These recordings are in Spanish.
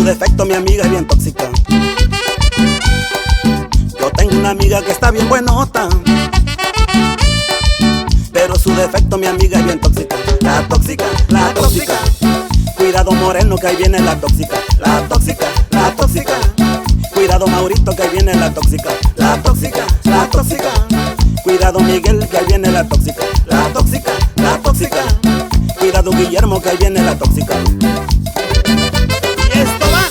su defecto mi amiga es bien tóxica. Yo tengo una amiga que está bien buenota, pero su defecto mi amiga es bien tóxica. La tóxica, la tóxica. Cuidado Moreno que ahí viene la tóxica. La tóxica, la tóxica. Cuidado Maurito que ahí viene la tóxica. La tóxica, la tóxica. Cuidado Miguel que ahí viene la tóxica. La tóxica, la tóxica. Cuidado Guillermo que ahí viene la tóxica. Y esto va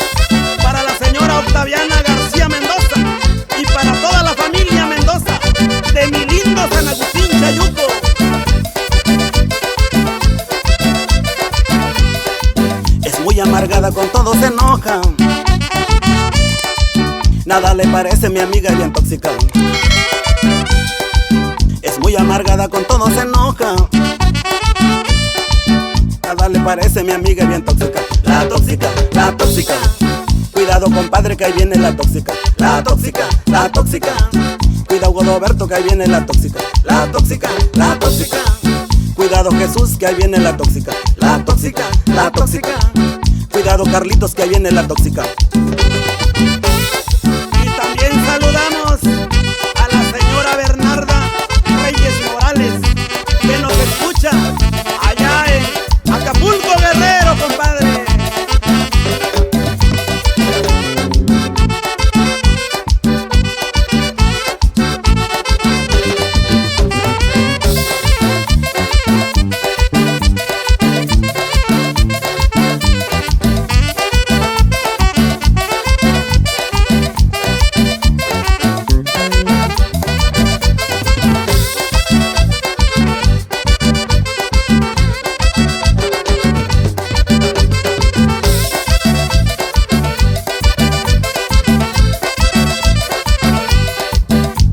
para la señora Octaviana García Mendoza y para toda la familia Mendoza de mi lindo San Agustín Chayuco. Es muy amargada, con todo se enoja. Nada le parece, mi amiga es bien tóxica. Es muy amargada, con todo se enoja. Nada le parece, mi amiga es bien tóxica. La tóxica, la tóxica. Cuidado compadre que ahí viene la tóxica. La tóxica, la tóxica. Cuidado Godoberto que ahí viene la tóxica. La tóxica, la tóxica. Cuidado Jesús que ahí viene la tóxica. La tóxica, la tóxica. Cuidado Carlitos que ahí viene la tóxica. Y también saludamos a la señora Bernarda Reyes Morales, que nos escucha allá en Acapulco, Guerrero, compadre.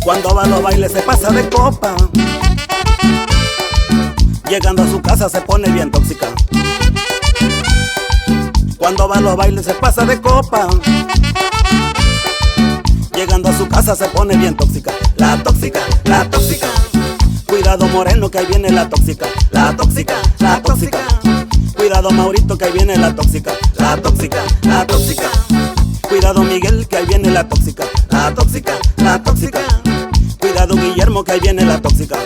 Cuando va a los bailes se pasa de copa. Llegando a su casa se pone bien tóxica. Cuando va a los bailes se pasa de copa. Llegando a su casa se pone bien tóxica. La tóxica, la tóxica. Cuidado Moreno que ahí viene la tóxica. La tóxica, la tóxica. Cuidado Maurito que ahí viene la tóxica. La tóxica, la tóxica. Cuidado Miguel que ahí viene la tóxica. La tóxica, la tóxica. Cuidado Guillermo que ahí viene la tóxica.